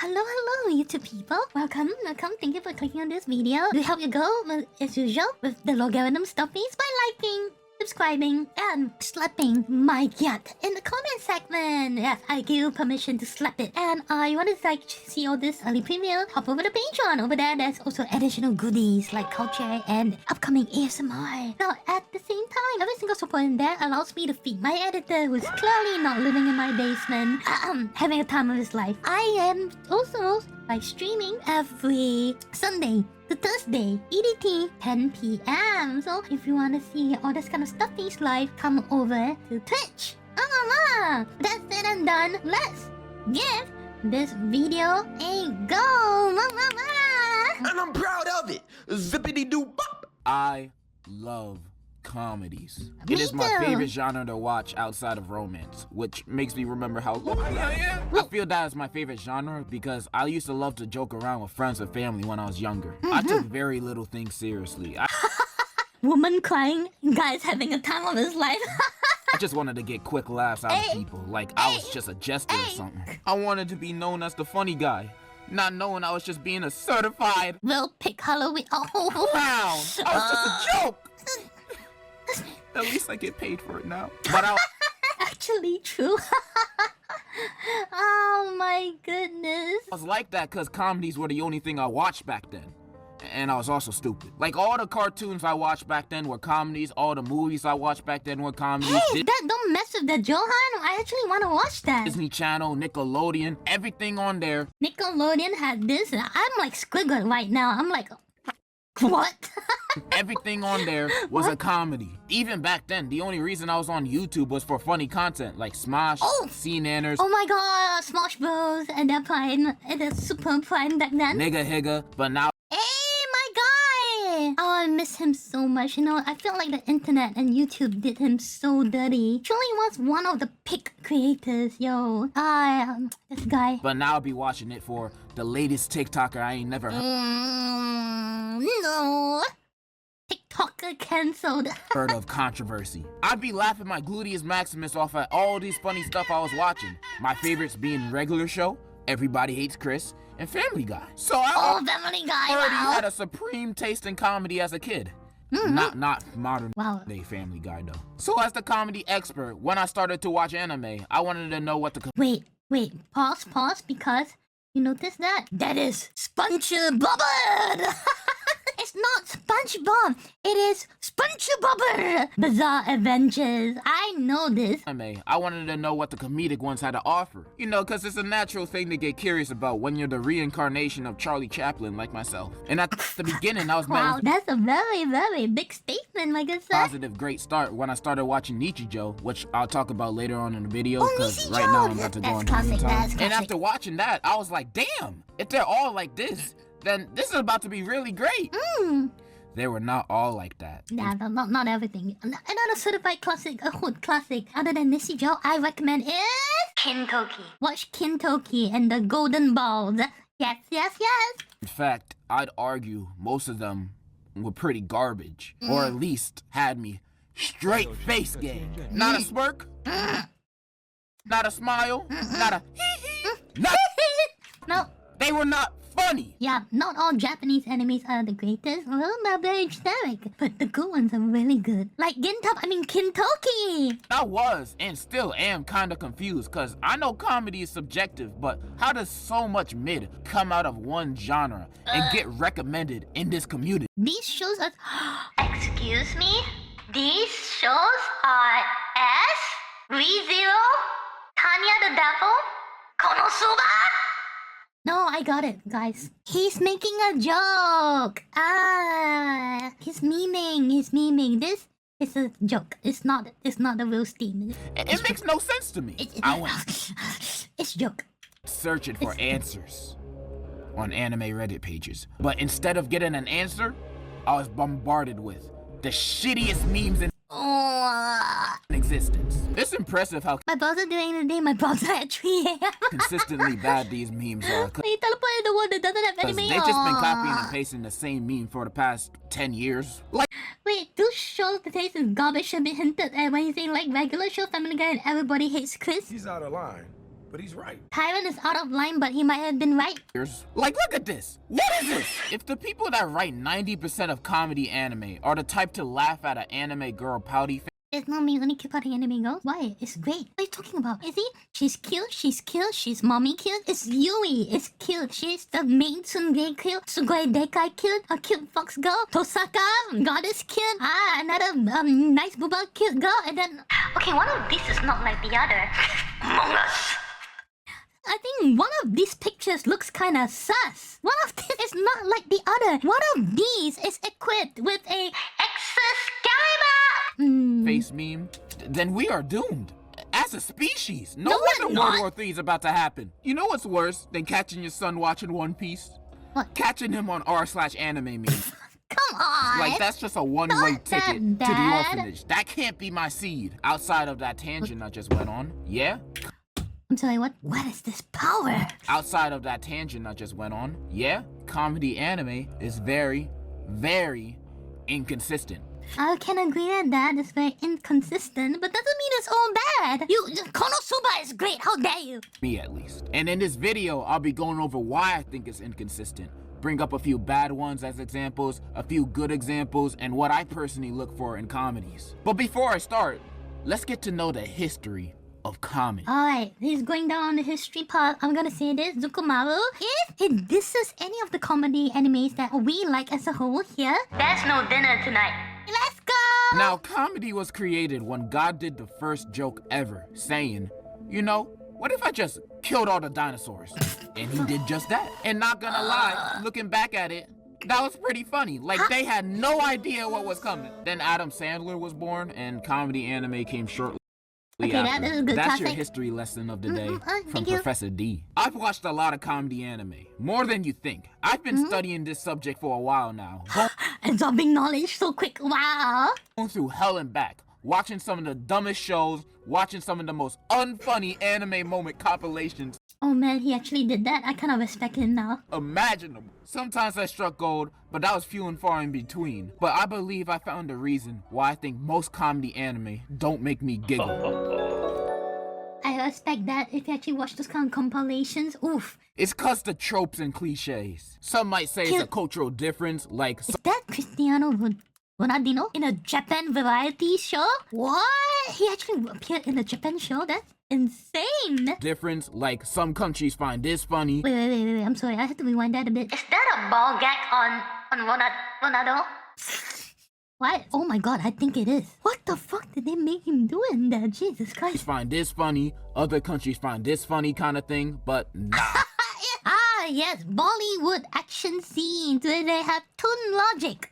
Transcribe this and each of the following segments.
Hello, YouTube people. Welcome. Thank you for clicking on this video. Do help your girl, as usual, with the logarithm stuffies by liking, subscribing, and slapping my cat in the comment segment. Yes, I give you permission to slap it. And you want to see all this early preview? Hop over to Patreon. Over there, there's also additional goodies like culture and upcoming ASMR. Now, at the same time, every single support in there allows me to feed my editor, who's clearly not living in my basement, having a time of his life. I am also live streaming every Sunday to Thursday, EDT, 10 p.m. So if you want to see all this kind of stuffies live, come over to Twitch. That's it and done. Let's give this video a go. And I'm proud of it. Zippity doo bop. I love comedies. Me It is my too. favorite genre to watch outside of romance, which makes me remember how lucky I am. I feel that is my favorite genre because I used to love to joke around with friends and family when I was younger. I took very little things seriously. Woman crying, guys having a time of his life. I just wanted to get quick laughs out of people, like I was just a jester or something. I wanted to be known as the funny guy, not knowing I was just being a certified Will pick Halloween. clown. I was just a joke. At least I get paid for it now. But Actually true. Oh my goodness. I was like that because comedies were the only thing I watched back then. And I was also stupid. Like, all the cartoons I watched back then were comedies. All the movies I watched back then were comedies. Hey, don't mess with that, Johan. I actually want to watch that. Disney Channel, Nickelodeon, everything on there. Nickelodeon had this. And I'm like squiggled right now. I'm like, what? Everything on there was a comedy. Even back then, the only reason I was on YouTube was for funny content, like Smosh, C-Nanners, Oh my god, Smosh Bros and their prime. And the super prime back then. Nigga Higga, but now Hey, my guy! Oh, I miss him so much. You know, I feel like the internet and YouTube did him so dirty. Truly was one of the peak creators, yo. This guy. But now I'll be watching it for the latest TikToker I ain't never No. TikToker cancelled. heard of controversy. I'd be laughing my gluteus maximus off at all these funny stuff I was watching. My favorites being Regular Show, Everybody Hates Chris, and Family Guy. So I Family Guy, already wow. had a supreme taste in comedy as a kid. Not modern day Family Guy though. So as the comedy expert, when I started to watch anime, I wanted to know what the Wait, pause, because you notice that? That is SpongeBob! It's not SpongeBob, it is SpongeBob! Bizarre Adventures, I know this. anime, I wanted to know what the comedic ones had to offer. You know, cause it's a natural thing to get curious about when you're the reincarnation of Charlie Chaplin like myself. And at the beginning, I was met Wow, with that's a very, very big statement, like I said. positive great start when I started watching Nichijou, which I'll talk about later on in the video because right now I'm about to go on classic, that's And classic. after watching that, I was like, damn, if they're all like this, then this is about to be really great. They were not all like that. Nah, not everything. Another certified classic, a hood classic, other than Nichijou, I recommend is Kintoki. Watch Kintoki and the Golden Balls. Yes. In fact, I'd argue most of them were pretty garbage, or at least had me straight face game. Not a smirk, not a smile, not a hee-hee, not No. they were not funny. Yeah, not all Japanese enemies are the greatest. Well, they're very generic, but the good ones are really good. Like Kintoki! I was, and still am, kinda confused, cause I know comedy is subjective, but how does so much mid come out of one genre and get recommended in this community? These shows are... Excuse me? These shows are S, ReZero, Tanya the Devil, Konosuba? No, I got it, guys. He's making a joke. He's memeing. This is a joke. It's not a real Steam. It makes no sense to me. I went It's a joke. searching for answers on anime Reddit pages, but instead of getting an answer, I was bombarded with the shittiest memes in existence. It's impressive how My browser doing today. My browser at 3 a.m. consistently bad these memes are. They teleported the one that doesn't have Because anime. they've just been copying and pasting the same meme for the past 10 years. Like, Wait, those shows the taste is garbage should be hinted at when you say like Regular Show, Family Guy, and Everybody Hates Chris. He's out of line. but he's right. Tyron is out of line, but he might have been right. Like, look at this. What is this? If the people that write 90% of comedy anime are the type to laugh at an anime girl pouty face, It's not me, only cute anime girls. Why? It's great. What are you talking about? Is he? She's cute, she's mommy cute. It's Yui, it's cute. She's the main tsundere cute. Sugoi dekai cute. A cute fox girl. Tosaka, goddess cute. Another nice booba cute girl. And then... Okay, one of these is not like the other. Among Us. I think one of these pictures looks kinda sus. One of these is not like the other. One of these is equipped with a Excalibur face meme, then we are doomed. As a species. No we're wonder not. World War III is about to happen. You know what's worse than catching your son watching One Piece? What? Catching him on r/anime memes. Come on! Like, that's just a one-way Not ticket that to the bad. orphanage. That can't be my seed. Outside of that tangent I just went on. Yeah? I'm sorry, what? What is this power? Outside of that tangent I just went on. Yeah? Comedy anime is very, very inconsistent. I can agree that that is very inconsistent, but doesn't mean it's all bad. Konosuba is great, how dare you? Me at least. And in this video, I'll be going over why I think it's inconsistent. Bring up a few bad ones as examples, a few good examples, and what I personally look for in comedies. But before I start, let's get to know the history of comedy. Alright, he's going down on the history part. I'm gonna say this, Zikimaruu. If it disses any of the comedy animes that we like as a whole here, there's no dinner tonight. Let's go! Now, comedy was created when God did the first joke ever, saying, you know, what if I just killed all the dinosaurs? And he did just that. And not gonna lie, looking back at it, that was pretty funny. Like, they had no idea what was coming. Then Adam Sandler was born, and comedy anime came shortly Okay, after. that is a good That's classic. your history lesson of the day from thank you. Professor D. I've watched a lot of comedy anime, more than you think. I've been studying this subject for a while now. Absorbing knowledge so quick, wow! Going through hell and back, watching some of the dumbest shows, watching some of the most unfunny anime moment compilations Oh man, he actually did that. I kind of respect him now. imaginable. Sometimes I struck gold, but that was few and far in between. But I believe I found a reason why I think most comedy anime don't make me giggle. I respect that. If you actually watch those kind of compilations, oof. It's cause the tropes and cliches. Some might say it's a cultural difference, like Is that Cristiano Ronaldo in a Japan variety show? What? He actually appeared in a Japan show? That's insane! difference, like some countries find this funny. Wait, I'm sorry, I have to rewind that a bit. Is that a ball gag on Ronaldo? What? Oh my god, I think it is. What the fuck did they make him do in there? Jesus Christ. Find this funny, other countries find this funny kind of thing, but nah. Yes, Bollywood action scenes where they have tune logic.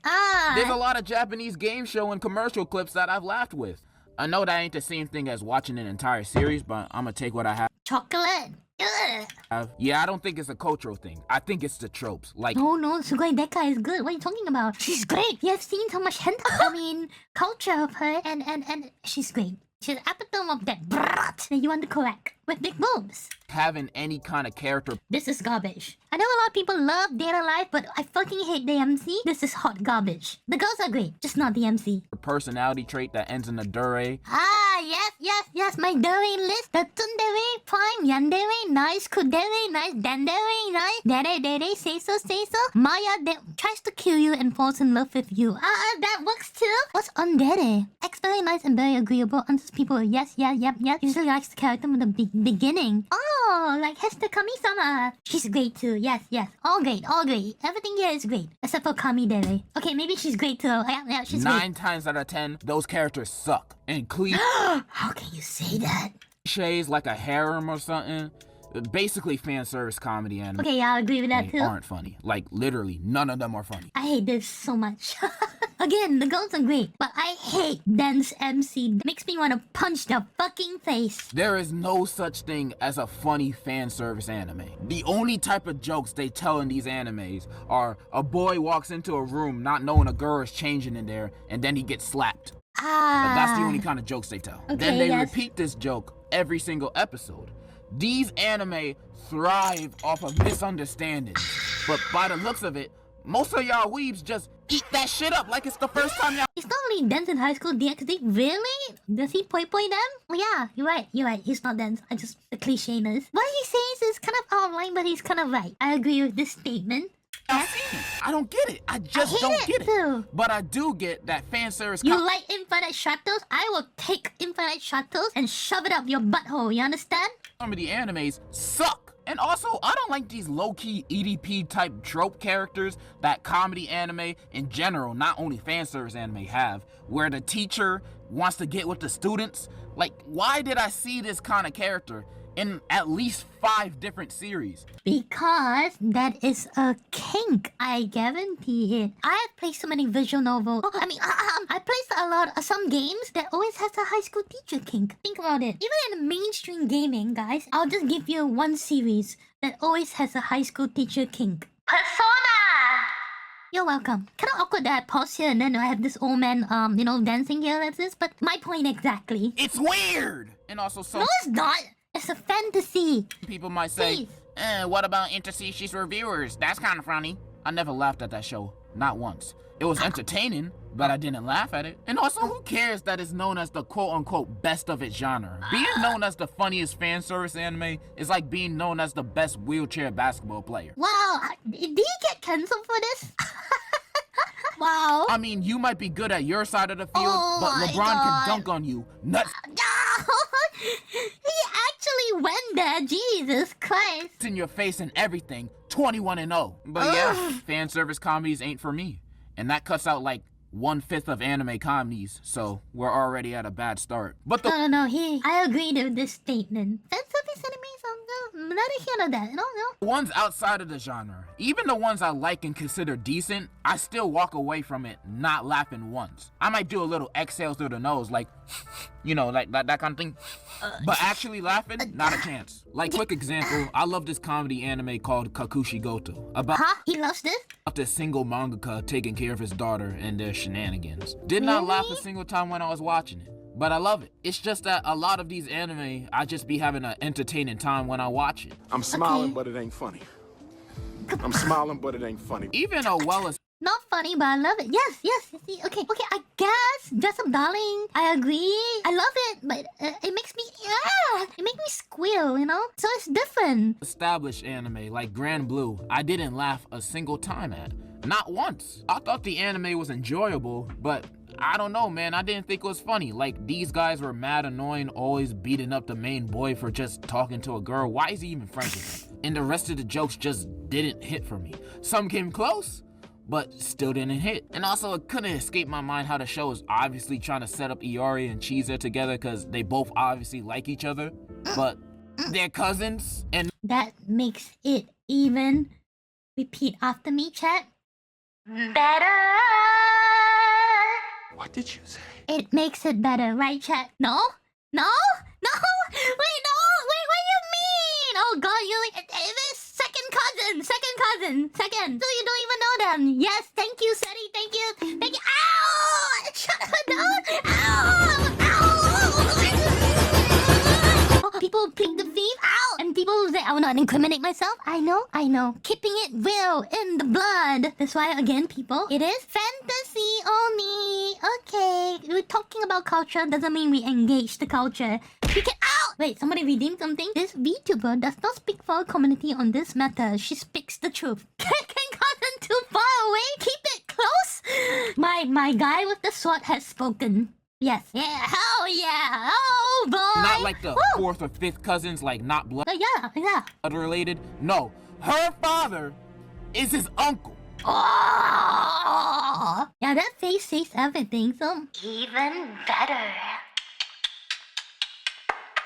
There's a lot of Japanese game show and commercial clips that I've laughed with. I know that ain't the same thing as watching an entire series, but I'ma take what I have. Chocolate. Ugh. Yeah, I don't think it's a cultural thing. I think it's the tropes. Like, No, Sugoi Deka is good. What are you talking about? She's great. You have seen so much hentai. Culture of her, and she's great. She's the epitome of that brat that you want to correct with big boobs. having any kind of character This is garbage. I know a lot of people love Data Life, but I fucking hate the MC. This is hot garbage. The girls are great, just not the MC. personality trait that ends in a dure. Yes, my dere list. The tsundere, fine, yandere, nice, kudere, nice, dandere, nice, dere, say so. Maya tries to kill you and falls in love with you. That works too. What's undere? Ex very nice and very agreeable, answers people with yes. Usually likes the character from the beginning. Oh, like Hester Kami-sama. She's great too, yes. All great. Everything here is great. Except for Kamidere. Okay, maybe she's great too. Yeah, she's great. 9 times out of 10, those characters suck. And How can you say that? cliches like a harem or something. Basically fan service comedy anime Okay, yeah, I agree with that too. aren't funny. Like, literally, none of them are funny. I hate this so much. Again, the girls are great, but I hate Dance MC. Makes me want to punch their fucking face. There is no such thing as a funny fan service anime. The only type of jokes they tell in these animes are a boy walks into a room not knowing a girl is changing in there, and then he gets slapped. But that's the only kind of jokes they tell. Okay, Then they yes. repeat this joke every single episode. These anime thrive off of misunderstandings. But by the looks of it, most of y'all weebs just eat that shit up like it's the first time y'all. He's not really dense in high school DxD. Really? Does he poi them? Oh yeah, you're right. He's not dense. I just the clichéness. What he says is kind of out of line, but he's kind of right. I agree with this statement. I don't get it. I just don't get it. Too. But I do get that fan service. You like infinite shuttles? I will take infinite shuttles and shove it up your butthole. You understand? Some of the animes suck. And also, I don't like these low-key EDP type trope characters that comedy anime in general, not only fan service anime, have, where the teacher wants to get with the students. Like, why did I see this kind of character in at least 5 different series? Because that is a kink, I guarantee it. I have played so many visual novels. I played a lot of some games that always has a high school teacher kink. Think about it. Even in mainstream gaming, guys, I'll just give you one series that always has a high school teacher kink. Persona! You're welcome. Kind of awkward that I pause here and then I have this old man, dancing here like this, but my point exactly. It's weird! And also No, it's not! It's a fantasy. People might say, what about Intercession's reviewers? That's kind of funny. I never laughed at that show. Not once. It was entertaining, but I didn't laugh at it. And also, who cares that it's known as the quote-unquote best of its genre? Being known as the funniest fan service anime is like being known as the best wheelchair basketball player. Wow, did he get cancelled for this? Wow. I mean, you might be good at your side of the field, but LeBron can dunk on you. Nuts. He actually went there, Jesus Christ. In your face and everything, 21-0. But yeah, fan service comedies ain't for me. And that cuts out like 1/5 of anime comedies, so we're already at a bad start. But No, I agree with this statement. Fan service animes, not a fan of that. No. ones outside of the genre, even the ones I like and consider decent, I still walk away from it not laughing once. I might do a little exhale through the nose, like, like that kind of thing. But actually laughing, not a chance. Like, quick example, I love this comedy anime called Kakushi Goto. About He loves this? this single mangaka taking care of his daughter and their shenanigans. Did not laugh a single time when I was watching it. But I love it. It's just that a lot of these anime, I just be having an entertaining time when I watch it. I'm smiling, but it ain't funny. I'm smiling, but it ain't funny. Even a Not funny, but I love it. Yes. See, okay, I guess Dress Up Darling. I agree. I love it, but it makes me squeal, So it's different. established anime like Grand Blue, I didn't laugh a single time at. Not once. I thought the anime was enjoyable, but I don't know, man. I didn't think it was funny. Like, these guys were mad annoying, always beating up the main boy for just talking to a girl. Why is he even friends with her? And the rest of the jokes just didn't hit for me. Some came close, but still didn't hit. And also, it couldn't escape my mind how the show is obviously trying to set up Iori and Chiza together because they both obviously like each other, but they're cousins. And That makes it even. Repeat after me, chat. Better. What did you say? It makes it better, right, chat? No? Wait, what do you mean? Oh God, this second cousin. So you don't even know them. Yes, thank you, Seti, thank you. Ow! Shut her down. Ow! People pick the thief. Ow! And people say, I will not incriminate myself. I know. Keeping it real in the blood. That's why, again, people, it is fantasy only. Okay, we're talking about culture doesn't mean we engage the culture. We can. Ow! Wait, somebody redeemed something? This VTuber does not speak for our community on this matter. She speaks the truth. Can cousin too far away? Keep it close. My guy with the sword has spoken. Yes. Yeah. Hell yeah. Oh boy. not like the fourth or fifth cousins, like not blood Yeah. related. No, her father is his uncle. Oh! Yeah, that face says everything, so even better.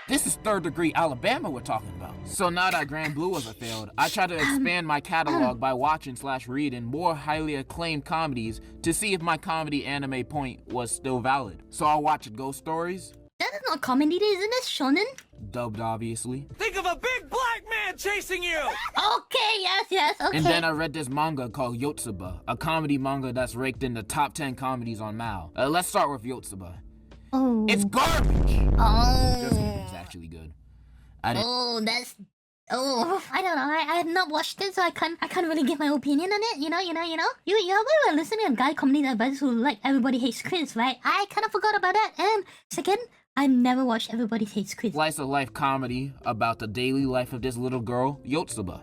This is third degree Alabama we're talking about. So now that Grand Blue was a failed, I try to expand my catalog by watching/reading more highly acclaimed comedies to see if my comedy anime point was still valid. So I watched Ghost Stories. That is not comedy, isn't it shonen? Dubbed, obviously. Think of a big black man chasing you! Okay, yes, okay. And then I read this manga called Yotsuba, a comedy manga that's ranked in the top 10 comedies on Mal. Let's start with Yotsuba. Oh. It's garbage! Oh. Just kidding, it's actually good. Oh, that's Oh, I don't know. I have not watched it, so I can't really give my opinion on it. You know. You were listening to Guy Comedy Advice who like Everybody Hates Chris, right? I kind of forgot about that. And second, I've never watched Everybody Hates Chris. Slice of life comedy about the daily life of this little girl, Yotsuba.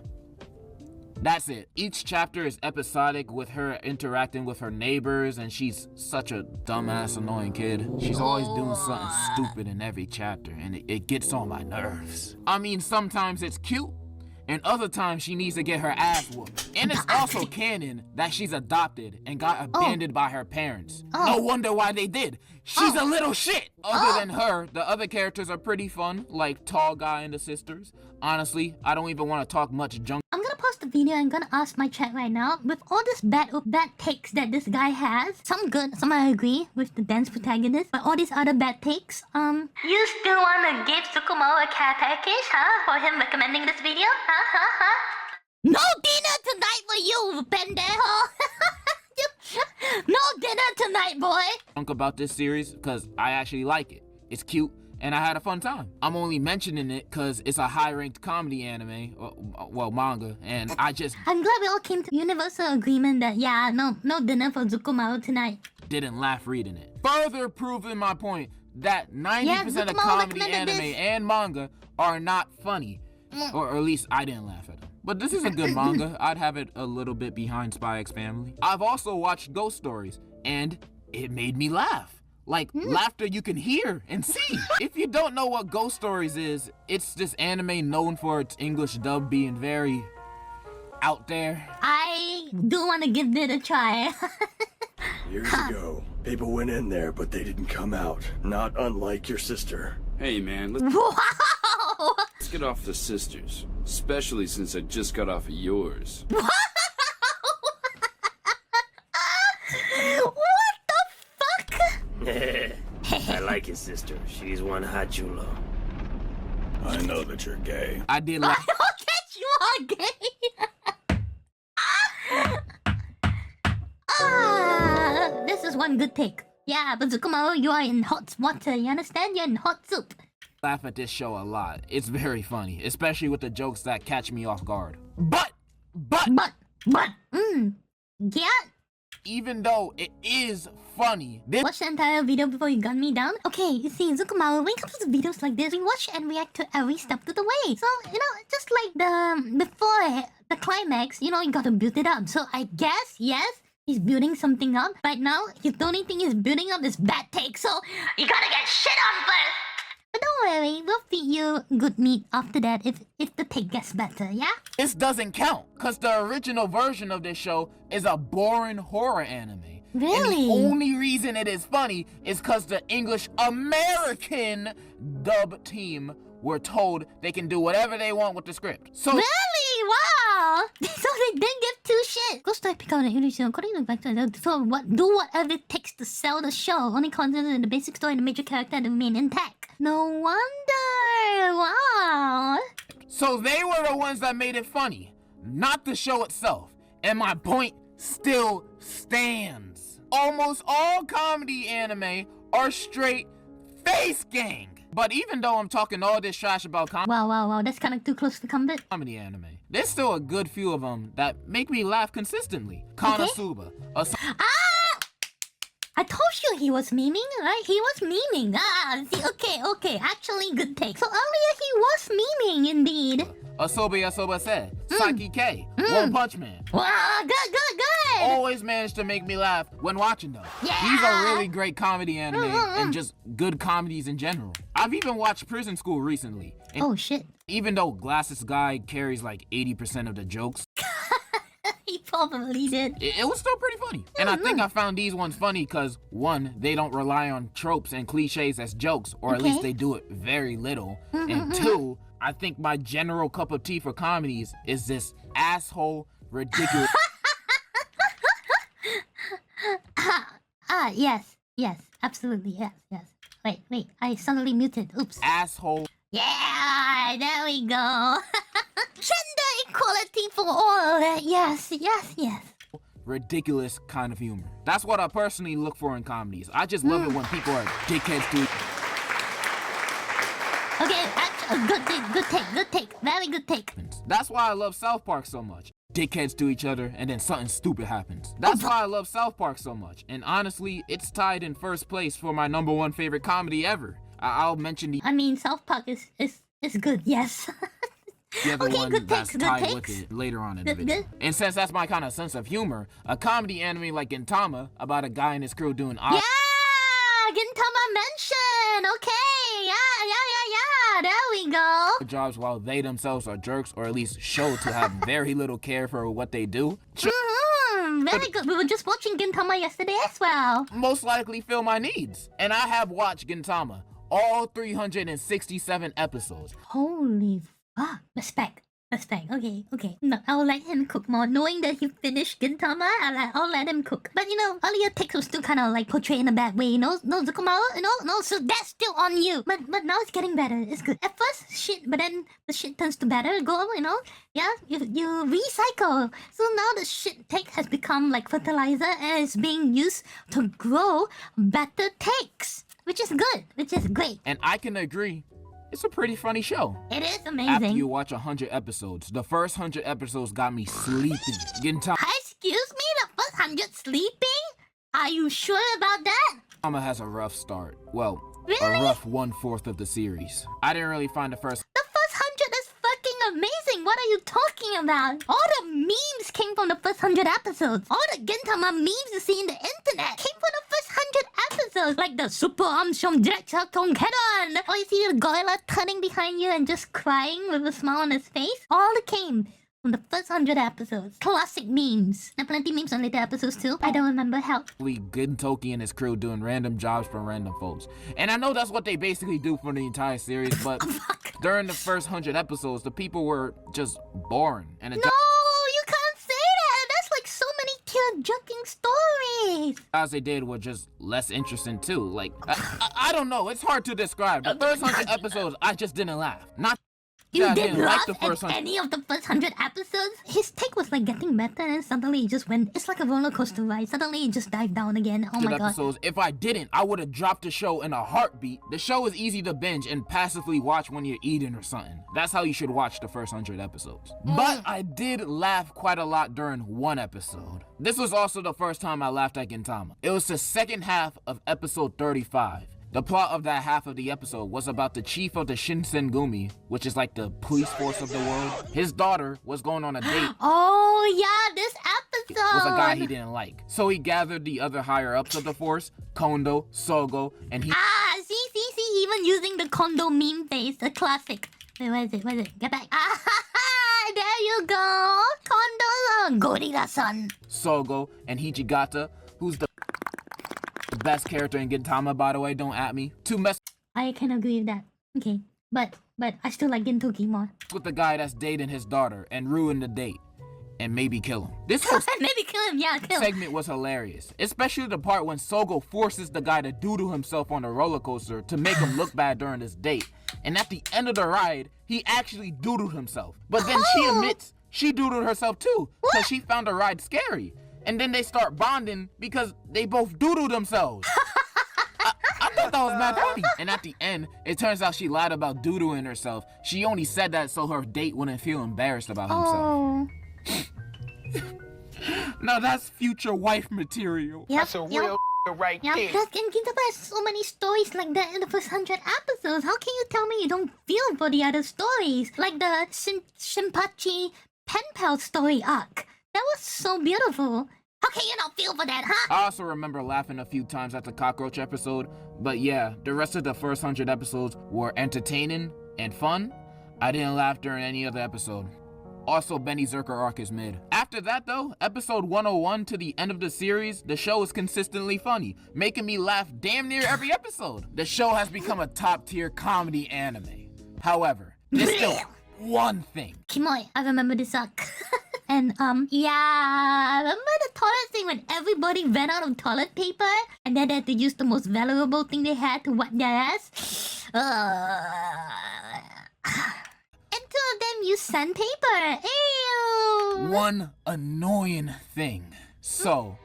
That's it. Each chapter is episodic with her interacting with her neighbors, and she's such a dumbass, annoying kid. She's always doing something stupid in every chapter, and it gets on my nerves. I mean, sometimes it's cute, and other times she needs to get her ass whooped. And it's also canon that she's adopted and got abandoned by her parents. No wonder why they did. She's a little shit. Other than her, the other characters are pretty fun, like Tall Guy and the sisters. Honestly, I don't even want to talk much junk. I'm gonna pause the video and gonna ask my chat right now. With all this bad takes that this guy has, some good, some I agree with the dance protagonist, but all these other bad takes, you still wanna give Zikimaruu a catechish, huh? For him recommending this video? Huh? No dinner tonight for you, pendejo! No dinner tonight, boy! About this series, because I actually like it. It's cute, and I had a fun time. I'm only mentioning it because it's a high-ranked comedy anime, well, manga, and I'm glad we all came to universal agreement that, yeah, no dinner for Zikimaruu tonight. Didn't laugh reading it. Further proving my point that 90% of comedy anime and manga are not funny. Or at least I didn't laugh at them. But this is a good manga. I'd have it a little bit behind Spy X Family. I've also watched Ghost Stories, and it made me laugh. Like, laughter you can hear and see. If you don't know what Ghost Stories is, it's this anime known for its English dub being very out there. I do want to give it a try. Years ago, people went in there, but they didn't come out. Not unlike your sister. Hey man, Wow! let's get off the sisters. Especially since I just got off of yours. What the fuck? I like your sister. She's one hot chulo. I know that you're gay. I did like. I don't get you are gay. This is one good take. Yeah, but Zikimaruu, you are in hot water. You understand? You're in hot soup. Laugh at this show a lot. It's very funny, especially with the jokes that catch me off guard. But, yeah. Even though it is funny, this Watch the entire video before you gun me down. Okay, you see, Zikimaruu, when it comes to videos like this, we watch and react to every step of the way. So, just like before the climax, you gotta build it up. So I guess, yes, he's building something up. Right now, the only thing he's building up is bad take, so you gotta get shit on first. But don't worry, we'll feed you good meat after that if the take gets better, yeah? This doesn't count, because the original version of this show is a boring horror anime. Really? And the only reason it is funny is because the English American dub team were told they can do whatever they want with the script. So Really? Wow! So they didn't give two shit. Ghost Story pick out an English according to back to do whatever it takes to sell the show. Only concentrate in the basic story and the major character to remain intact. No wonder. Wow. So they were the ones that made it funny, not the show itself. And my point still stands. Almost all comedy anime are straight face gang. But even though I'm talking all this trash about Wow. That's kind of too close to combat. comedy anime, there's still a good few of them that make me laugh consistently. Konosuba. I told you he was memeing, right? He was memeing. See, okay. Actually, good take. So earlier he was memeing, indeed. Asobi said. Saki K. One Punch Man. Wow, good. Always managed to make me laugh when watching them. Yeah. These are really great comedy anime and just good comedies in general. I've even watched Prison School recently. And Oh, shit. even though Glasses Guy carries like 80% of the jokes, He probably did. it was still pretty funny. And I think I found these ones funny because, one, they don't rely on tropes and cliches as jokes, or at least they do it very little. And two, I think my general cup of tea for comedies is this asshole, ridiculous... Yes, absolutely, yes. Wait, I suddenly muted. Oops. asshole... Yeah, there we go. Gender equality for all. Yes. ridiculous kind of humor. That's what I personally look for in comedies. I just love it when people are dickheads to... Good take. Very good take. That's why I love South Park so much. Dickheads to each other, and then something stupid happens. That's why I love South Park so much. And honestly, it's tied in first place for my #1 favorite comedy ever. I'll mention the... I mean, South Park is good, yes. The other one good that's takes, tied with it later on in the video. And since that's my kind of sense of humor, a comedy anime like Gintama about a guy and his crew doing Yeah! Gintama mention! Okay, yeah. There we go. jobs while they themselves are jerks, or at least show to have very little care for what they do. Very good. We were just watching Gintama yesterday as well. Most likely fill my needs. And I have watched Gintama, all 367 episodes. Holy fuck. Respect. Okay. No, I'll let him cook more. Knowing that he finished Gintama, I'll let him cook. But you know, earlier takes was still kind of like portrayed in a bad way. No, Zikimaruu, no, so that's still on you. But now it's getting better. It's good. At first, shit, but then the shit turns to better. Yeah, you recycle. So now the shit take has become like fertilizer and it's being used to grow better takes. Which is good, which is great. And I can agree. It's a pretty funny show. It is amazing. After you watch 100 episodes, the first 100 episodes got me sleepy. Gintama Excuse me, the first 100 sleeping? Are you sure about that? has a rough start. Well, Really? a rough 1/4 of the series. I didn't really find the first... The first 100 is fucking amazing. What are you talking about? All the memes came from the first 100 episodes. All the Gintama memes you see in the internet came from the first 100 episodes. Like the Super Amshom Direktion Kenon. Or you see the gorilla turning behind you and just crying with a smile on his face. All it came from the first 100 episodes. Classic memes. There are plenty memes on later episodes too. I don't remember how. Gintoki and his crew doing random jobs for random folks. And I know that's what they basically do for the entire series, but during the first 100 episodes, the people were just boring. And No, you can't say that. That's like so many tear-jerking stories. as they did were just less interesting too. Like, I don't know. It's hard to describe. The first 100 episodes, I just didn't laugh. Not You I didn't didn't laugh like the first at 100. any of the first 100 episodes? His take was like getting better and suddenly it just went... It's like a roller coaster ride. Suddenly it just dived down again. Oh my god. episodes. If I didn't, I would have dropped the show in a heartbeat. The show is easy to binge and passively watch when you're eating or something. That's how you should watch the first 100 episodes. But I did laugh quite a lot during one episode. This was also the first time I laughed at Gintama. It was the second half of episode 35. The plot of that half of the episode was about the chief of the Shinsengumi, which is like the police force of the world. His daughter was going on a date Oh yeah, this episode! with a guy he didn't like. So he gathered the other higher-ups of the force, Kondo, Sogo, and he... See, even using the Kondo meme face, the classic. Wait, where is it? Get back. There you go! Kondo, Gorilla-san. Sogo, and Hijigata, who's the best character in Gintama, by the way, don't at me. Two mess I can agree with that. Okay, but I still like Gintoki more. with the guy that's dating his daughter and ruin the date. And maybe kill him. This whole Maybe kill him, yeah, kill him. segment was hilarious. Especially the part when Sogo forces the guy to doodle himself on the roller coaster to make him look bad during this date. And at the end of the ride, he actually doodled himself. But then she admits she doodled herself too, because she found the ride scary. And then they start bonding because they both doodled themselves. I thought that was mad funny. And at the end, it turns out she lied about doodling herself. She only said that so her date wouldn't feel embarrassed about himself. Oh. Now that's future wife material. Yep, That's a real right Yep, there. and Gintama has so many stories like that in the first 100 episodes. How can you tell me you don't feel for the other stories? Like the Shinpachi pen pal story arc. That was so beautiful. How can you not feel for that, huh? I also remember laughing a few times at the cockroach episode, but yeah, the rest of the first 100 episodes were entertaining and fun. I didn't laugh during any other episode. Also, Benny Zerker arc is mid. After that though, episode 101 to the end of the series, the show is consistently funny, making me laugh damn near every episode. The show has become a top tier comedy anime. However, there's still one thing. Kimoy, I remember this arc. And yeah, I remember the toilet thing when everybody ran out of toilet paper and then they had to use the most valuable thing they had to wipe their ass. And two of them used sandpaper. Ew. One annoying thing. So,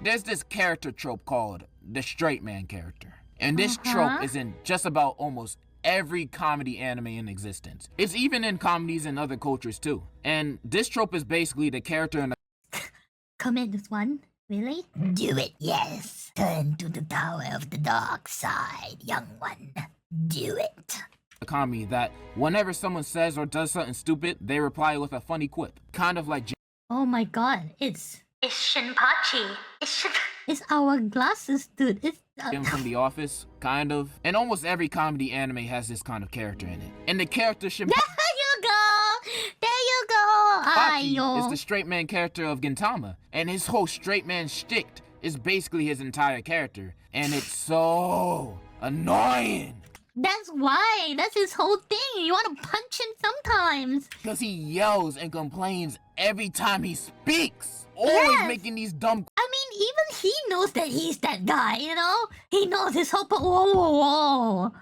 there's this character trope called the straight man character. And this trope isn't just about almost every comedy anime in existence. It's even in comedies in other cultures too. And this trope is basically the character in Commit this one? Really? Do it, yes. Turn to the tower of the dark side, young one. Do it. a comedy that whenever someone says or does something stupid, they reply with a funny quip. Kind of like Oh my god, it's Shinpachi. It's our glasses dude. It's Jim from The Office, kind of. And almost every comedy anime has this kind of character in it. And the character There you go! There you go! Shinpachi is Ayo. the straight man character of Gintama, and his whole straight man shtick is basically his entire character, and it's so annoying. That's why. That's his whole thing. You want to punch him sometimes. Because he yells and complains every time he speaks. Always Yes. making these dumb I mean, even he knows that he's that guy, you know? He knows his whole... Whoa.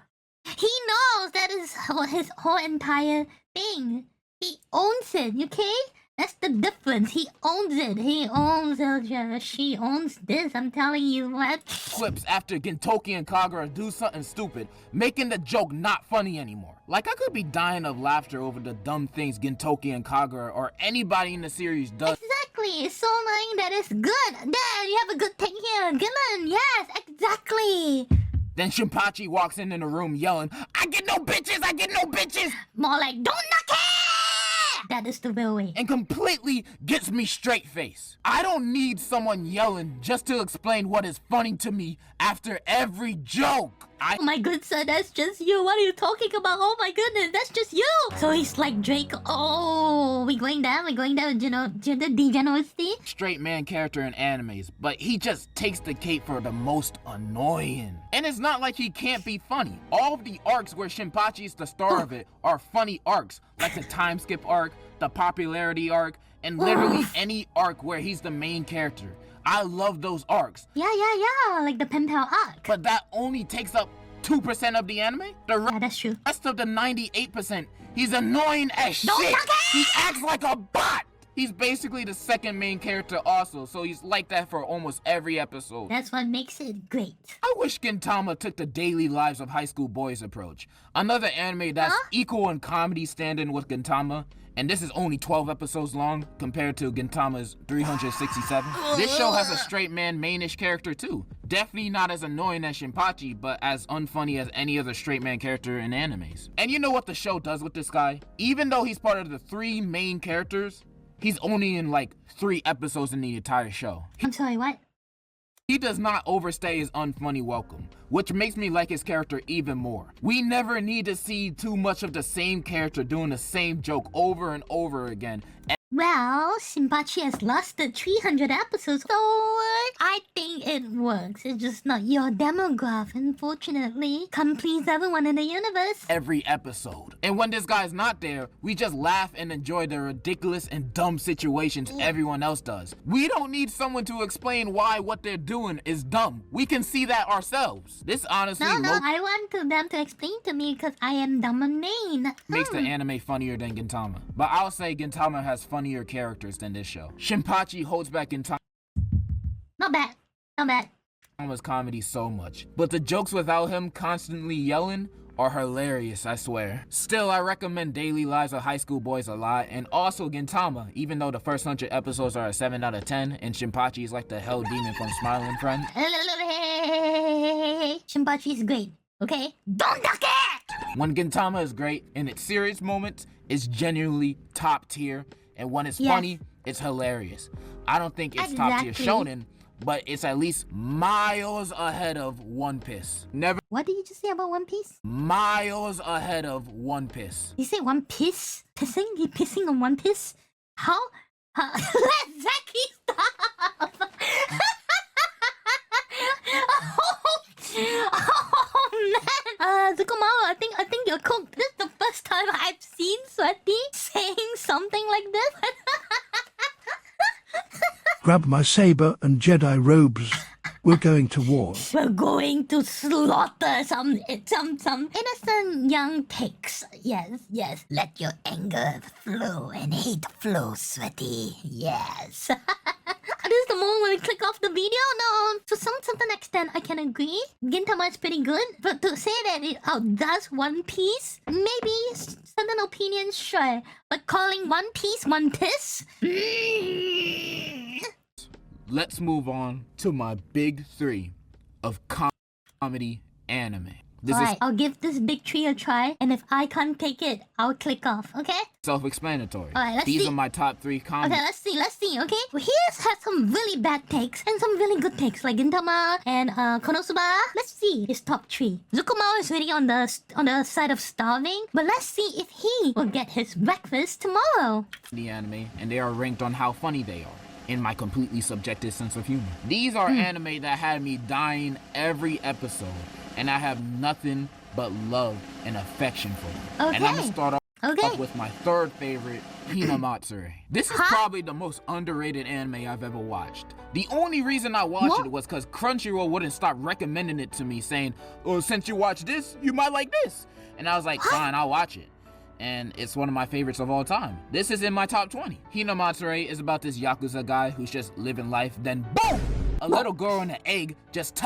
He knows that is his whole entire thing. He owns it, okay? That's the difference. He owns it. He owns it. She owns this. I'm telling you what. clips after Gintoki and Kagura do something stupid, making the joke not funny anymore. Like, I could be dying of laughter over the dumb things Gintoki and Kagura or anybody in the series does. Exactly. It's so annoying that it's good. There, you have a good thing here. Gillen, yes, exactly. Then Shinpachi walks in the room yelling, I get no bitches, I get no bitches, More like, don't knock it! That is the real way. and completely gets me straight face. I don't need someone yelling just to explain what is funny to me after every joke. Oh my good sir, that's just you. What are you talking about? Oh my goodness, that's just you. So he's like Drake. Oh, we going down, you know, gender degeneracy. Straight man character in animes, but he just takes the cake for the most annoying. And it's not like he can't be funny. All of the arcs where Shinpachi is the star of it are funny arcs, like the time skip arc, the popularity arc, and literally any arc where he's the main character. I love those arcs. Yeah, like the pen pal arc. But that only takes up 2% of the anime? The Yeah, that's true. rest of the 98%, he's annoying as Don't shit. knock it! He acts like a bot. He's basically the second main character also, so he's like that for almost every episode. That's what makes it great. I wish Gintama took the daily lives of high school boys approach. Another anime that's equal in comedy standing with Gintama, and this is only 12 episodes long compared to Gintama's 367. This show has a straight man mainish character too. Definitely not as annoying as Shinpachi, but as unfunny as any other straight man character in animes. And you know what the show does with this guy? Even though he's part of the 3 main characters, he's only in like 3 episodes in the entire show. I'm sorry, what? He does not overstay his unfunny welcome, which makes me like his character even more. We never need to see too much of the same character doing the same joke over and over again. Well, Shinpachi has lasted 300 episodes, so I think it works. It's just not your demographic, unfortunately. Can't please everyone in the universe. Every episode. And when this guy's not there, we just laugh and enjoy the ridiculous and dumb situations everyone else does. We don't need someone to explain why what they're doing is dumb. We can see that ourselves. This honestly No, I want them to explain to me because I am dumb and main. makes the anime funnier than Gintama. But I'll say Gintama has funnier characters than this show. Shinpachi holds back Gintama's Not bad. comedy so much, but the jokes without him constantly yelling are hilarious, I swear. Still, I recommend Daily Lives of High School Boys a lot, and also Gintama, even though the first 100 episodes are a 7 out of 10, and Shinpachi is like the hell demon from Smiling Friend. Shinpachi is great, okay? Don't duck it! When Gintama is great, in its serious moments, it's genuinely top tier, and when it's Yes. funny, it's hilarious. I don't think it's top tier Exactly. shonen, but it's at least miles ahead of One Piece. Never What did you just say about One Piece? miles ahead of One Piece. You say One Piece? Pissing? He pissing on One Piece? How? Let Zaki stop! Oh man! Zikimaruu, I think you're cooked. This is the first time I've seen Sweaty saying something like this. Grab my saber and Jedi robes. We're going to war. We're going to slaughter some innocent young pigs. Yes. Let your anger flow and hate flow, Sweaty. Yes. This is the when we click off the video? No. To some certain extent, I can agree. Gintama is pretty good, but to say that it outdoes One Piece, maybe certain opinions, sure. But calling One Piece One Piss? Let's move on to my big three of comedy anime. Alright, I'll give this big tree a try, and if I can't take it, I'll click off, okay? Self-explanatory. Alright, let's These see. are my top 3 comedy. Okay, let's see, okay? Well, here's has some really bad takes and some really good takes, like Gintama and Konosuba. Let's see his top 3. Zikimaruu is really on the side of starving, but let's see if he will get his breakfast tomorrow. The anime, and they are ranked on how funny they are, in my completely subjective sense of humor. These are anime that had me dying every episode, and I have nothing but love and affection for them. Okay. And I'm gonna start Okay. off with my third favorite, Hinamatsuri. This is probably the most underrated anime I've ever watched. The only reason I watched it was because Crunchyroll wouldn't stop recommending it to me, saying, oh, since you watch this, you might like this. And I was like, fine, I'll watch it. And it's one of my favorites of all time. This is in my top 20. Hinamatsuri is about this Yakuza guy who's just living life, then boom! A little girl in an egg just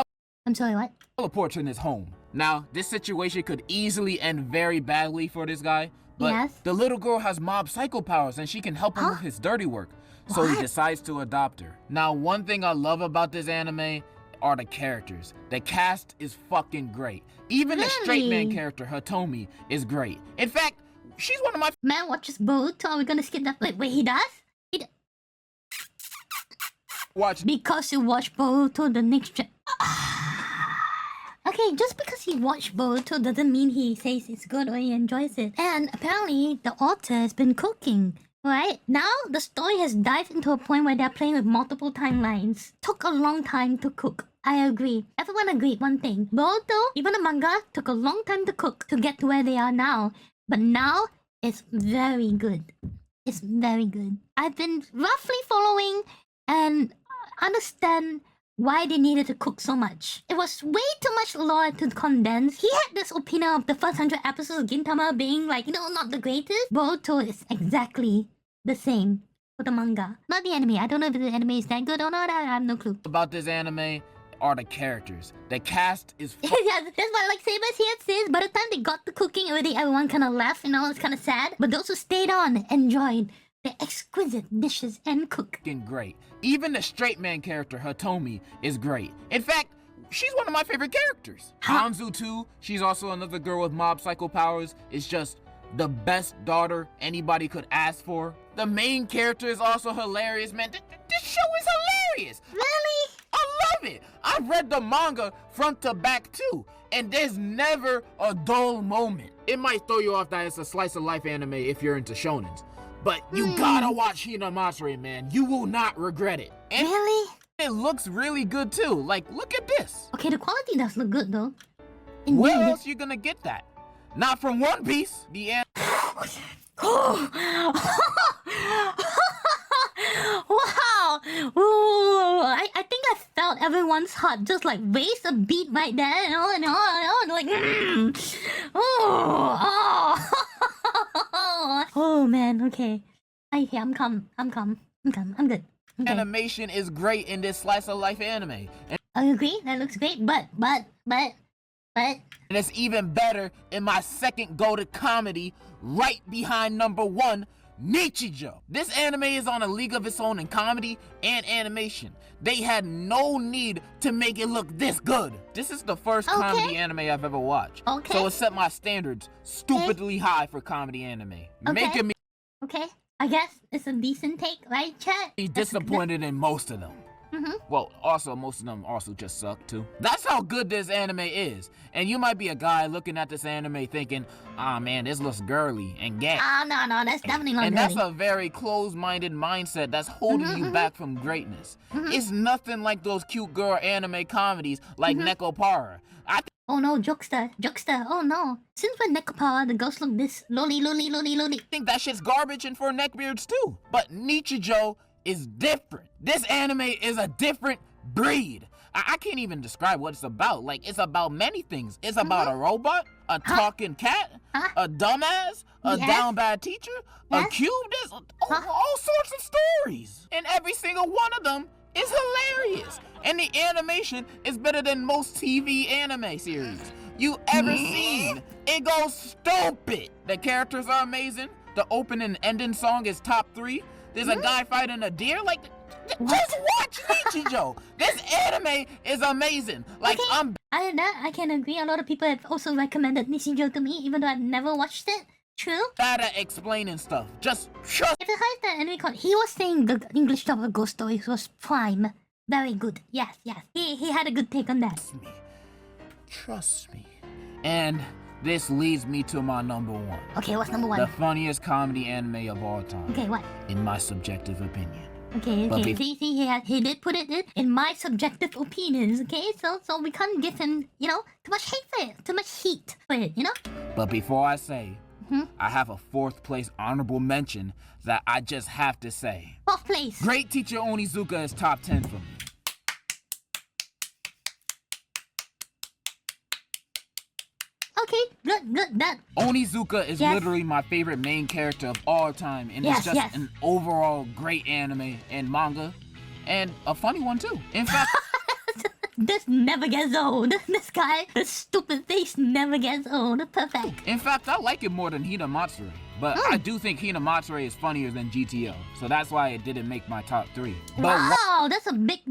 I'm sorry, what? teleports in his home. Now, this situation could easily end very badly for this guy, but Yes. the little girl has mob psycho powers and she can help him with his dirty work. So he What? decides to adopt her. Now, one thing I love about this anime are the characters. The cast is fucking great. Even the straight man Really? character, Hitomi, is great. In fact, she's one of my Man watches Boruto, are we gonna skip that? Wait, he does? watch. Because you watch Boruto the next gen. Okay, just because he watched Boruto doesn't mean he says it's good or he enjoys it. And apparently, the author has been cooking. Right? Now, the story has dived into a point where they're playing with multiple timelines. Took a long time to cook. I agree. Everyone agreed one thing. Boruto, even the manga, took a long time to cook to get to where they are now. But now, it's very good. It's very good. I've been roughly following and understand why they needed to cook so much. It was way too much lore to condense. He had this opinion of the first 100 episodes of Gintama being like, not the greatest. Boruto is exactly the same for the manga. Not the anime. I don't know if the anime is that good or not. I have no clue. About this anime are the characters. The cast is Yeah, that's why like Sabers here says, by the time they got to cooking already, everyone kind of left, it's kind of sad. But those who stayed on enjoyed the exquisite dishes and cook. fucking great. Even the straight man character, Hitomi, is great. In fact, she's one of my favorite characters. Hanzu too, she's also another girl with mob psycho powers, is just the best daughter anybody could ask for. The main character is also hilarious, man. This show is hilarious. Really? I love it. I've read the manga front to back too, and there's never a dull moment. It might throw you off that it's a slice of life anime if you're into shonens, but you gotta watch Hinamatsuri, man. You will not regret it. And Really? it looks really good too. Like, look at this. Okay, the quality does look good though. Where Indeed. else you gonna get that? Not from One Piece. The anime Wow! Ooh, I think I felt everyone's heart just like raise a beat right there, like oh man, okay. I'm good. Okay. animation is great in this slice of life anime. I agree, that looks great, but And it's even better in my second go-to comedy, right behind number 1, Nichijou. This anime is on a league of its own in comedy and animation. They had no need to make it look this good. This is the first comedy anime I've ever watched. Okay. So it set my standards stupidly high for comedy anime. Making me okay. I guess it's a decent take, right, chat? disappointed in most of them. Well, also, most of them also just suck, too. That's how good this anime is. And you might be a guy looking at this anime thinking, ah, man, this looks girly and gay. No, that's definitely not And girly. that's a very closed-minded mindset that's holding you back from greatness. It's nothing like those cute girl anime comedies like Nekopara. Oh no, Jokester, oh no. Since when Nekopara, the girls look this loli. I think that shit's garbage and for neckbeards, too. But Nichijou is different. This anime is a different breed. I can't even describe what it's about. Like, it's about many things. It's about a robot, a talking cat, a dumbass, a down bad teacher, a cube. There's all sorts of stories. And every single one of them is hilarious. And the animation is better than most TV anime series you ever seen. It goes stupid. The characters are amazing. The opening and ending song is top 3. There's a guy fighting a deer. Like, just watch Nichijou. This anime is amazing. Like, okay. I can agree. A lot of people have also recommended Nichijou to me, even though I've never watched it. True. Bad at explaining stuff. Just trust. If you heard the anime he was saying the English dub of Ghost Stories was prime. Very good. Yes. He had a good take on that. Trust me. And this leads me to my number 1. Okay, what's number 1? The funniest comedy anime of all time. Okay, what? In my subjective opinion. Okay. See, he did put it in my subjective opinions. Okay, so we can't give him, too much hate for it, too much heat for it, But before I say, I have a 4th place honorable mention that I just have to say. 4th place. Great Teacher Onizuka is top 10 for me. Okay, good. That Onizuka is literally my favorite main character of all time, and it's just an overall great anime and manga, and a funny one too. In fact, this never gets old. This guy, the stupid face never gets old. Perfect. In fact, I like it more than Hinamatsuri, but I do think Hinamatsuri is funnier than GTO, so that's why it didn't make my top 3. But wow, that's a big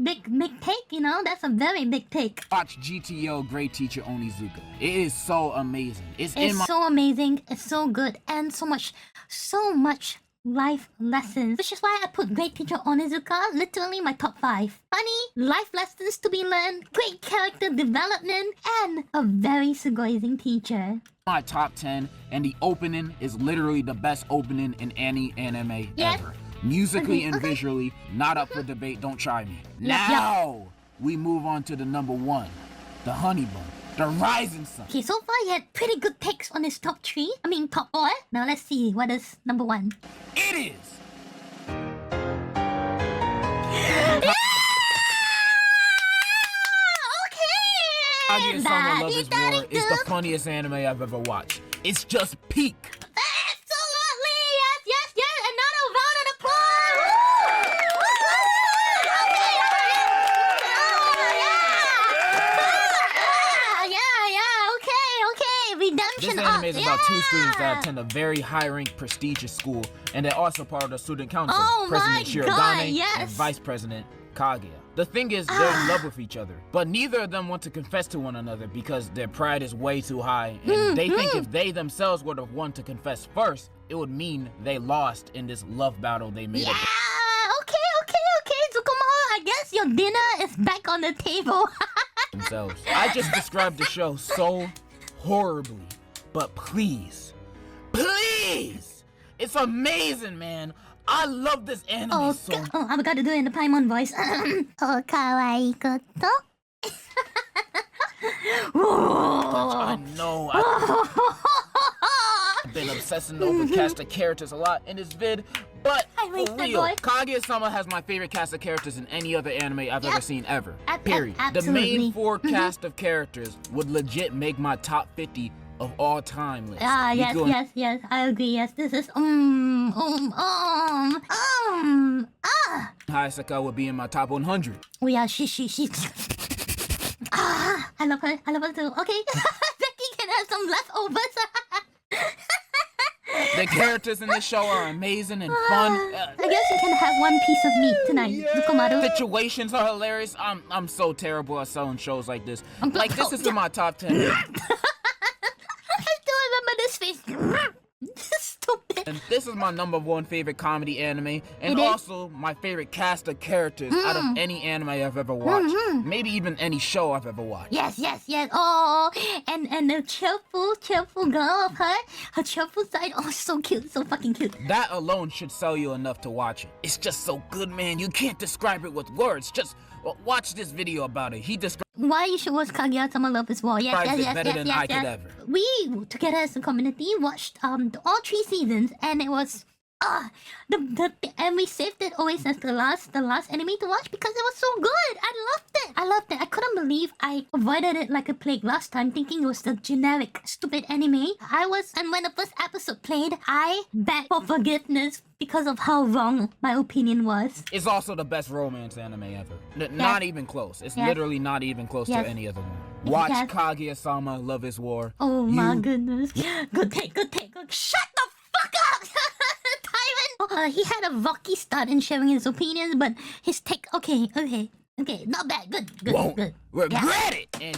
take, That's a very big take. Watch GTO Great Teacher Onizuka. It is so amazing. It's so amazing. It's so good, and so much life lessons, which is why I put Great Teacher Onizuka literally my top 5. Funny, life lessons to be learned, great character development, and a very sugozing teacher. My top 10, and the opening is literally the best opening in any anime ever. Musically and visually, not up for debate, don't try me. Now, we move on to the number 1, the Honey Bun. The Rising Sun. Okay, so far he had pretty good takes on his top 3. Top 4. Now let's see what is number 1. It is. Kaguya-Sama Love is War is the funniest anime I've ever watched. It's just peak. Absolutely, yes, another round of applause. Okay. Redemption. This anime is about 2 students that attend a very high-ranked, prestigious school, and they're also part of the student council. President Shirogane and Vice President Kaguya. The thing is, they're in love with each other, but neither of them want to confess to one another because their pride is way too high, and they think if they themselves were the one to confess first, it would mean they lost in this love battle they made up. Okay, Zikimaruu, I guess your dinner is back on the table. Themselves. I just described the show so horribly, but please, it's amazing, man. I love this anime so much. I've got to do it in the Paimon voice. Oh, kawaii koto. I know. I've been obsessing over cast of characters a lot in this vid, but for real, Kaguya-Sama has my favorite cast of characters in any other anime I've ever seen ever. Period. The main 4 cast of characters would legit make my top 50 of all time list. Yes, I agree. Yes, this is Hayasaka would be in my top 100. Oh yeah, she. I love her too. Okay, Becky can have some leftovers. The characters in this show are amazing and fun. I guess you can have one piece of meat tonight, Zikimaruu. Situations are hilarious. I'm so terrible at selling shows like this. This is in my top 10. I still remember this face. Stupid. And this is my number 1 favorite comedy anime, and also my favorite cast of characters out of any anime I've ever watched. Maybe even any show I've ever watched. Yes. Oh, and the cheerful girl of her cheerful side. Oh, so cute, so fucking cute. That alone should sell you enough to watch it. It's just so good, man. You can't describe it with words. Just watch this video about it. He describes why you should watch Kaguya-Sama Love is War. Yes. better than I could ever. We, together as a community, watched all 3 seasons, and it was And we saved it always as the last anime to watch because it was so good. I loved it. I couldn't believe I avoided it like a plague last time, thinking it was the generic stupid anime. And when the first episode played, I begged for forgiveness because of how wrong my opinion was. It's also the best romance anime ever. Not even close. It's literally not even close to any other one. Watch Kaguya-Sama, Love is War. Oh my goodness. Good take. Shut the fuck up! He had a rocky start in sharing his opinions, but his take, okay, not bad, good. Won't regret it! And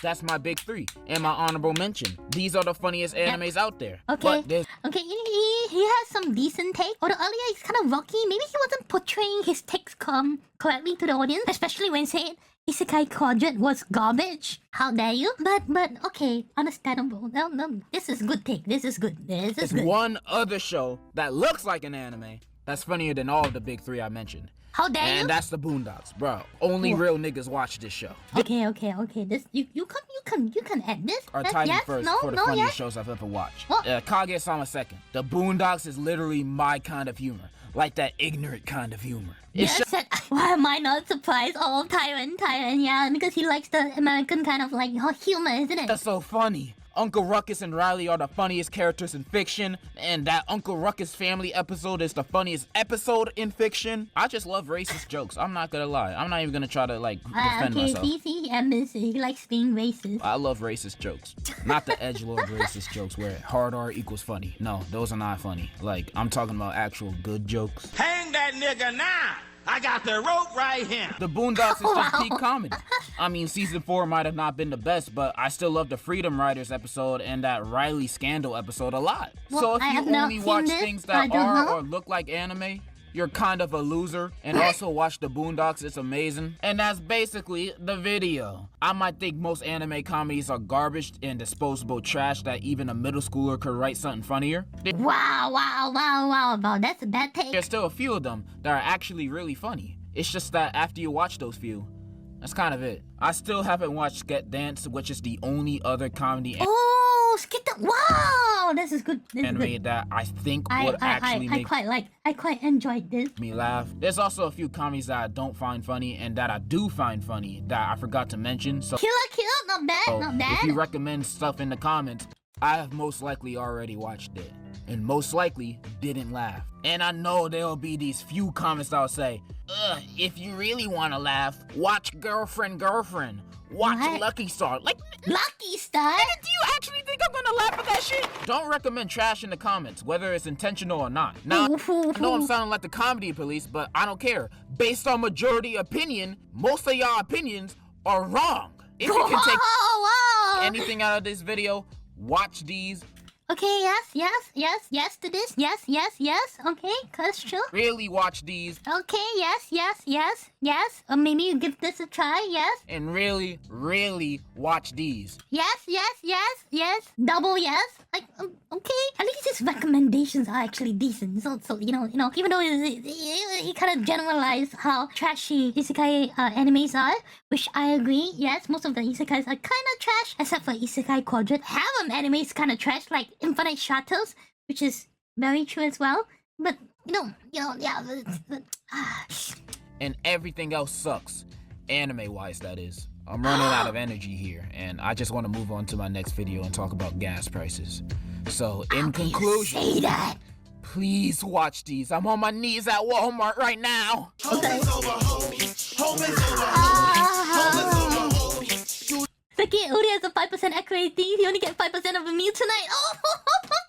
that's my big 3 and my honorable mention. These are the funniest animes out there. Okay, he has some decent take. Although earlier he's kind of rocky, maybe he wasn't portraying his takes correctly to the audience, especially when saying Isekai Quadrant was garbage. How dare you? But okay, understandable. No, this is good take. This is good. There's one other show that looks like an anime that's funnier than all of the big 3 I mentioned. How dare you? And that's the Boondocks, bro. Only real niggas watch this show. Okay. This you can add this. Or Titan first for the funniest shows I've ever watched. Kaguya-Sama second. The Boondocks is literally my kind of humor. Like that ignorant kind of humor. Why am I not surprised? Oh, Tyrant, yeah, because he likes the American kind of like humor, isn't it? That's so funny. Uncle Ruckus and Riley are the funniest characters in fiction, and that Uncle Ruckus family episode is the funniest episode in fiction. I just love racist jokes. I'm not gonna lie. I'm not even gonna try to defend myself. He likes being racist. I love racist jokes. Not the edgelord racist jokes where hard R equals funny. No, those are not funny. Like, I'm talking about actual good jokes. Hang that nigga now! I got the rope right here. The Boondocks is just peak comedy. I mean, season 4 might have not been the best, but I still love the Freedom Riders episode and that Riley Scandal episode a lot. Well, so if you only watch things that are or look like anime, you're kind of a loser. And also watch the Boondocks, it's amazing. And that's basically the video. I might think most anime comedies are garbage and disposable trash that even a middle schooler could write something funnier. Wow, that's a bad take. There's still a few of them that are actually really funny. It's just that after you watch those few, that's kind of it. I still haven't watched Skate Dance, which is the only other comedy Skate Dance! Wow, this is good. Anime that I think would actually make I quite enjoyed this. Me laugh. There's also a few comedies that I don't find funny and that I do find funny that I forgot to mention. So Kill, not bad. If you recommend stuff in the comments, I have most likely already watched it. And most likely didn't laugh. And I know there'll be these few comments that'll say, if you really want to laugh, watch Girlfriend. Watch Lucky Star. Like, Lucky Star? Do you actually think I'm gonna laugh at that shit? Don't recommend trash in the comments, whether it's intentional or not. Now, I know I'm sounding like the comedy police, but I don't care. Based on majority opinion, most of y'all opinions are wrong. If you can take anything out of this video, watch these. Okay, yes to this. Yes. Okay, that's true. Really watch these. Okay, yes. Or maybe you give this a try, yes. And really watch these. Yes. Double yes. Like, okay. At least his recommendations are actually decent. So you know, even though he kind of generalized how trashy isekai animes are, which I agree. Yes, most of the isekais are kind of trash, except for Isekai Quadrant. Harem anime is kind of trash, like Infinite Shatters, which is very true as well. But and everything else sucks, anime-wise, that is. I'm running out of energy here, and I just want to move on to my next video and talk about gas prices. So, in conclusion, say that? Please watch these. I'm on my knees at Walmart right now. Saki only has a 5% accuracy. He only gets 5% of a meal tonight. Oh,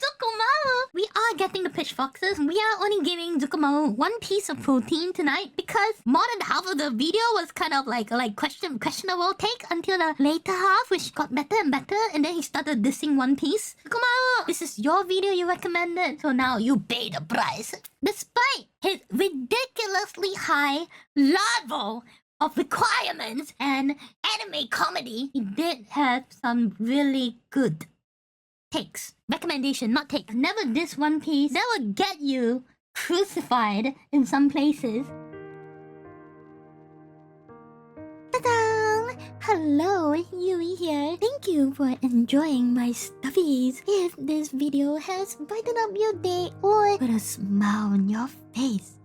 Zikimaruu! We are getting the pitchboxes. We are only giving Zikimaruu 1 piece of protein tonight because more than half of the video was kind of like questionable take until the later half, which got better and better, and then he started dissing One Piece. Zikimaruu, this is your video you recommended, so now you pay the price. Despite his ridiculously high level of requirements and anime comedy, he did have some really good takes. Recommendation, not take. Never diss One Piece. That will get you crucified in some places. Ta-da! Hello, Yui here. Thank you for enjoying my stuffies. If this video has brightened up your day or put a smile on your face,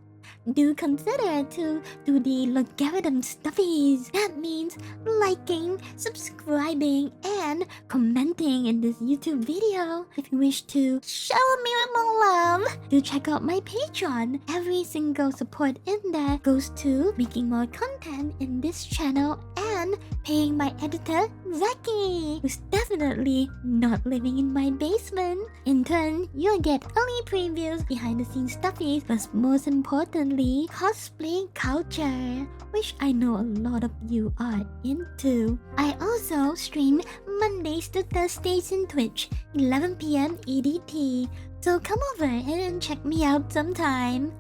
do consider to do the logarithm stuffies. That means liking, subscribing, and commenting in this YouTube video. If you wish to show me more love, do check out my Patreon. Every single support in there goes to making more content in this channel and paying my editor, Zaki, who's definitely not living in my basement. In turn, you'll get early previews, behind the scenes stuffies, but most importantly, cosplay culture, which I know a lot of you are into. I also stream Mondays to Thursdays in Twitch, 11 PM EDT, so come over and check me out sometime.